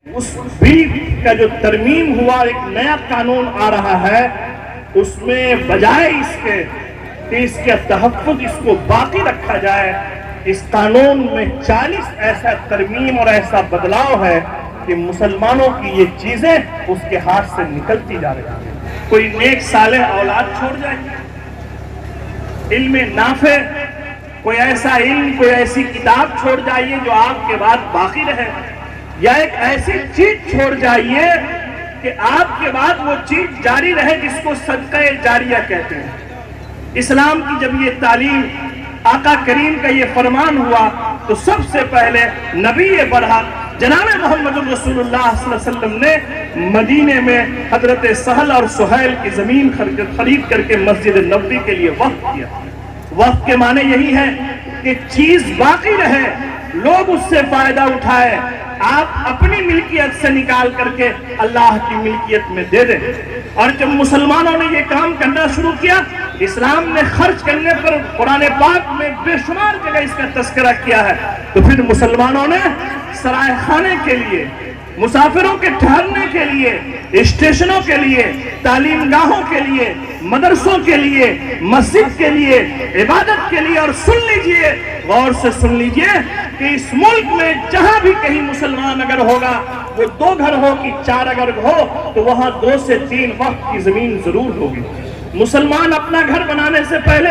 اس بل کا جو ترمیم ہوا ایک نیا قانون آ رہا ہے، اس میں بجائے اس کے کہ اس کے تحفظ اس کو باقی رکھا جائے، اس قانون میں 40 ایسا ترمیم اور ایسا بدلاؤ ہے کہ مسلمانوں کی یہ چیزیں اس کے ہاتھ سے نکلتی جا رہی ہیں۔ کوئی نیک صالح اولاد چھوڑ جائے، علم نافع، کوئی ایسا علم، کوئی ایسی کتاب چھوڑ جائیے جو آپ کے بعد باقی رہے، یا ایک ایسی چیز چھوڑ جائیے کہ آپ کے بعد وہ چیز جاری رہے، جس کو صدقہ جاریہ کہتے ہیں۔ اسلام کی جب یہ تعلیم، آقا کریم کا یہ فرمان ہوا، تو سب سے پہلے نبی برحق جناب محمد رسول اللہ صلی اللہ علیہ وسلم نے مدینے میں حضرت سہل اور سہیل کی زمین خرید کر کے مسجد نبوی کے لیے وقف کیا۔ وقف کے معنی یہی ہے کہ چیز باقی رہے، لوگ اس سے فائدہ اٹھائے، آپ اپنی ملکیت سے نکال کر کے اللہ کی ملکیت میں دے دیں۔ اور جب مسلمانوں نے یہ کام کرنا شروع کیا، اسلام نے خرچ کرنے پر قرآن پاک میں بے شمار جگہ اس کا تذکرہ کیا ہے، تو پھر مسلمانوں نے سرائے خانے کے لیے، مسافروں کے ٹھہرنے کے لیے، اسٹیشنوں کے لیے، تعلیم گاہوں کے لیے، مدرسوں کے لیے، مسجد کے لیے، عبادت کے لیے، اور سن لیجئے، غور سے سن لیجئے کہ اس ملک میں جہاں بھی کہیں مسلمان اگر ہوگا، وہ 2 گھر ہو کہ 4 اگر ہو، تو وہاں 2 سے 3 وقت کی زمین ضرور ہوگی۔ مسلمان اپنا گھر بنانے سے پہلے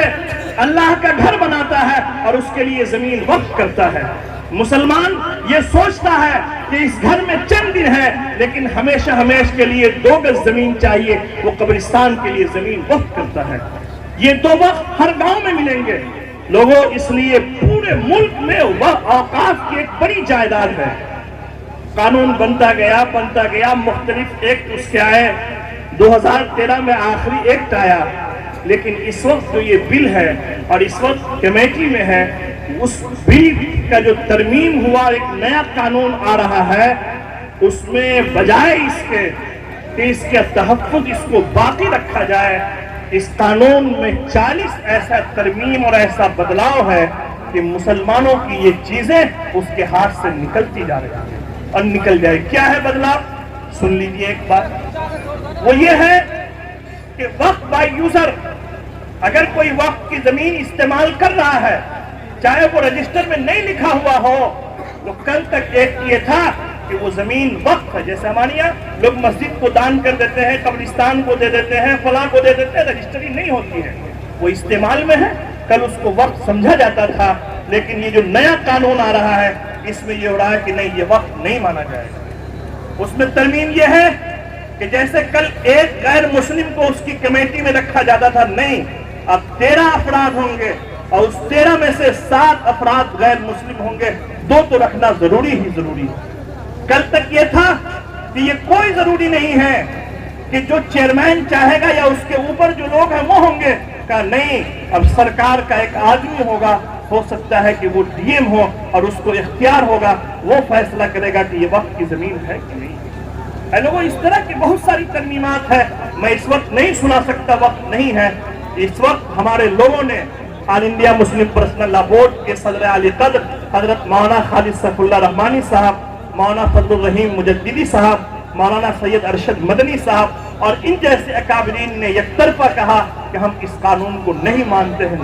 اللہ کا گھر بناتا ہے اور اس کے لیے زمین وقف کرتا ہے۔ مسلمان یہ سوچتا ہے کہ اس گھر میں چند دن ہے، لیکن ہمیشہ کے لیے 2 گز زمین چاہیے، وہ قبرستان کے لیے زمین وقف کرتا ہے۔ یہ 2 وقت ہر گاؤں میں ملیں گے لوگوں، اس لیے پورے ملک میں اوقاف کی ایک بڑی جائیداد ہے۔ قانون بنتا گیا، مختلف ایکٹ اس کے آئے، 2013 میں آخری ایکٹ آیا، لیکن اس وقت جو یہ بل ہے اور اس وقت کمیٹی میں ہے، اس بل کا جو ترمیم ہوا ایک نیا قانون آ رہا ہے، اس میں بجائے اس کے کہ اس کے تحفظ اس کو باقی رکھا جائے، اس قانون میں 40 ایسا ترمیم اور ایسا بدلاؤ ہے کہ مسلمانوں کی یہ چیزیں اس کے ہاتھ سے نکلتی جا رہی ہیں اور نکل جائے۔ کیا ہے بدلاؤ؟ سن لیجئے ایک بات، وہ یہ ہے کہ وقف بائی یوزر، اگر کوئی وقف کی زمین استعمال کر رہا ہے، چاہے وہ رجسٹر میں نہیں لکھا ہوا ہو، تو کل تک ایک یہ تھا کہ وہ زمین وقف ہے، جیسے ہمارے یہاں لوگ مسجد کو دان کر دیتے ہیں، قبرستان کو دے دیتے ہیں، فلاں کو دے دیتے ہیں، رجسٹری نہیں ہوتی ہے، وہ استعمال میں ہے، کل اس کو وقف سمجھا جاتا تھا۔ لیکن یہ جو نیا قانون آ رہا ہے، اس میں یہ ہو رہا ہے کہ نہیں، یہ وقف نہیں مانا جائے گا۔ اس میں ترمیم یہ ہے کہ جیسے کل ایک غیر مسلم کو اس کی کمیٹی میں رکھا جاتا تھا، نہیں، اب 13 افراد ہوں گے، اور اس 13 میں سے 7 افراد غیر مسلم ہوں گے، 2 تو رکھنا ضروری ہے۔ کل تک یہ تھا کہ یہ کوئی ضروری نہیں ہے کہ جو چیئرمین چاہے گا یا اس کے اوپر جو لوگ ہیں وہ ہوں گے، کہا نہیں، اب سرکار کا ایک آدمی ہوگا، ہو سکتا ہے کہ وہ ڈی ایم ہو، اور اس کو اختیار ہوگا، وہ فیصلہ کرے گا کہ یہ وقف کی زمین ہے کہ نہیں۔ اے لوگوں، اس طرح کی بہت ساری ترمیمات ہے، میں اس وقت نہیں سنا سکتا، وقت نہیں ہے۔ اس وقت ہمارے لوگوں نے آل انڈیا مسلم پرسنل لا بورڈ کے صدر عالی قدر حضرت مولانا خالد سیف اللہ رحمانی صاحب، مولانا فضل الرحیم مجددی صاحب، مولانا سید ارشد مدنی صاحب اور ان جیسے اکابرین نے یک طرفہ کہا کہ ہم اس قانون کو نہیں مانتے ہیں۔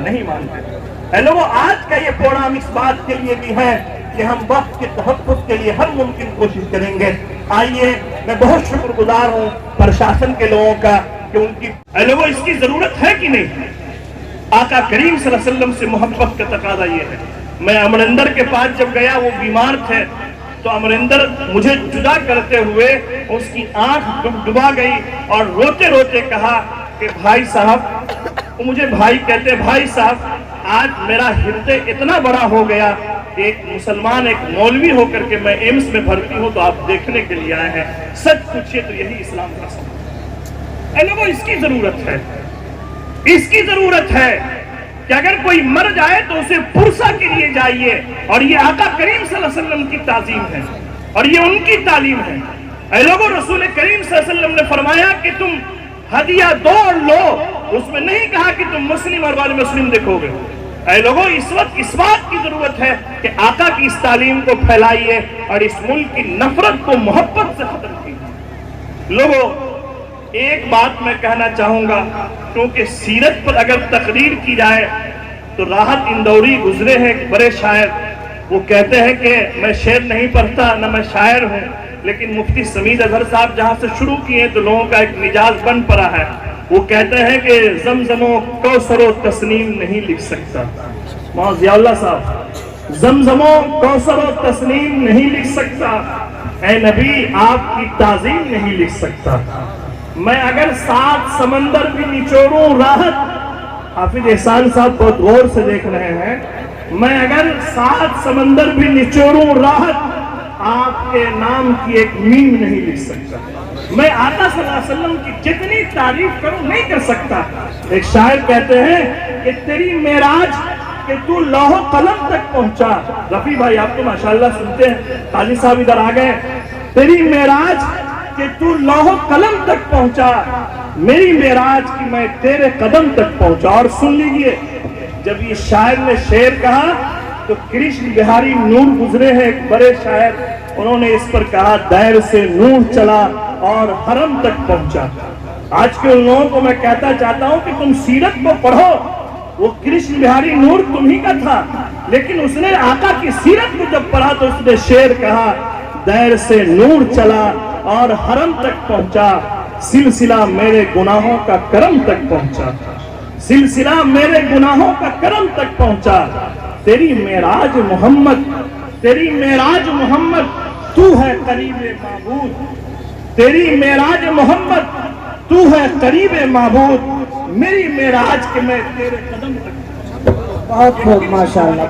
اے لوگوں، آج کا یہ پروگرام اس بات کے لیے بھی ہے کہ ہم وقت کے تحفظ کے لیے ہر ممکن کوشش کریں گے۔ آئیے، میں بہت شکر گزار ہوں پرشاسن کے لوگوں کا کہ ان کی، اے لوگوں، اس کی ضرورت ہے کہ نہیں؟ آقا کریم صلی اللہ علیہ وسلم سے محبت کا تقاضا یہ ہے۔ میں امرندر کے پاس جب گیا، وہ بیمار تھے، تو امرندر مجھے جدا کرتے ہوئے اس کی آنکھ ڈبا گئی اور روتے روتے کہا کہ بھائی صاحب، مجھے بھائی کہتے، بھائی صاحب، آج میرا ہردے اتنا بڑا ہو گیا کہ ایک مسلمان، ایک مولوی ہو کر کے میں ایمس میں بھرتی ہوں، تو آپ دیکھنے کے لیے آئے ہیں، سچ پوچھئے تو یہی اسلام کا سبب۔ اے لوگوں، اس کی ضرورت ہے کہ اگر کوئی مر جائے تو اسے پرسہ کے لیے جائیے، اور یہ آقا کریم صلی اللہ علیہ وسلم کی تعظیم ہے اور یہ ان کی تعلیم ہے۔ اے لوگوں، رسول کریم صلی اللہ علیہ وسلم نے فرمایا کہ تم ہدیہ دو اور لو، اس میں نہیں کہا کہ تم مسلم اور غیر مسلم دیکھو گے، اے لوگوں اس وقت اس بات کی ضرورت ہے کہ آقا کی اس تعلیم کو پھیلائیے اور اس ملک کی نفرت کو محبت سے ختم کیجیے۔ لوگوں ایک بات میں کہنا چاہوں گا، کیونکہ سیرت پر اگر تقریر کی جائے تو راحت اندوری گزرے ہیں ایک بڑے شاعر، وہ کہتے ہیں کہ میں شعر نہیں پڑھتا نہ میں شاعر ہوں، لیکن مفتی سمید اظہر صاحب جہاں سے شروع کیے تو لوگوں کا ایک مزاج بن پڑا ہے۔ وہ کہتے ہیں کہ زمزم و کوثر و تسنیم نہیں لکھ سکتا، مولانا ضیاء اللہ صاحب، زمزم و کوثر و تسنیم نہیں لکھ سکتا، اے نبی آپ کی تعظیم نہیں لکھ سکتا، میں اگر 7 سمندر بھی نچوڑوں راحت، حافظ احسان صاحب بہت غور سے دیکھ رہے ہیں، میں اگر 7 سمندر بھی نچوڑوں راحت، آپ کے نام کی ایک میم نہیں لکھ سکتا، میں آقا صلی اللہ علیہ وسلم کی جتنی تعریف کروں نہیں کر سکتا۔ ایک شاعر کہتے ہیں کہ تیری معراج کہ تو لوح قلم تک پہنچا، رفیع بھائی آپ تو ماشاءاللہ سنتے ہیں، قاضی صاحب ادھر آ گئے، تیری معراج کہ تو لوح قلم تک پہنچا، میری معراج کی میں تیرے قدم تک پہنچا۔ اور سن لیجئے جب یہ شاعر نے شعر کہا تو کرشن بہاری نور گزرے ہیں ایک بڑے شاعر، انہوں نے اس پر کہا دائر سے نور چلا اور حرم تک پہنچا۔ آج کے ان لوگوں کو میں کہتا چاہتا ہوں کہ تم سیرت کو پڑھو، وہ کرشن بہاری نور تمہیں کا تھا، لیکن اس نے آقا کی سیرت کو جب پڑھا تو اس نے شعر کہا دائر سے نور چلا اور حرم تک پہنچا، سلسلہ میرے گناہوں کا کرم تک پہنچا، سلسلہ میرے گناہوں کا کرم تک پہنچا، تیری معراج محمد، تیری معراج محمد تو ہے قریب معبود، تیری معراج محمد تو ہے قریب معبود، میری معراج کے میں تیرے قدم تک۔ بہت خوب ماشاءاللہ۔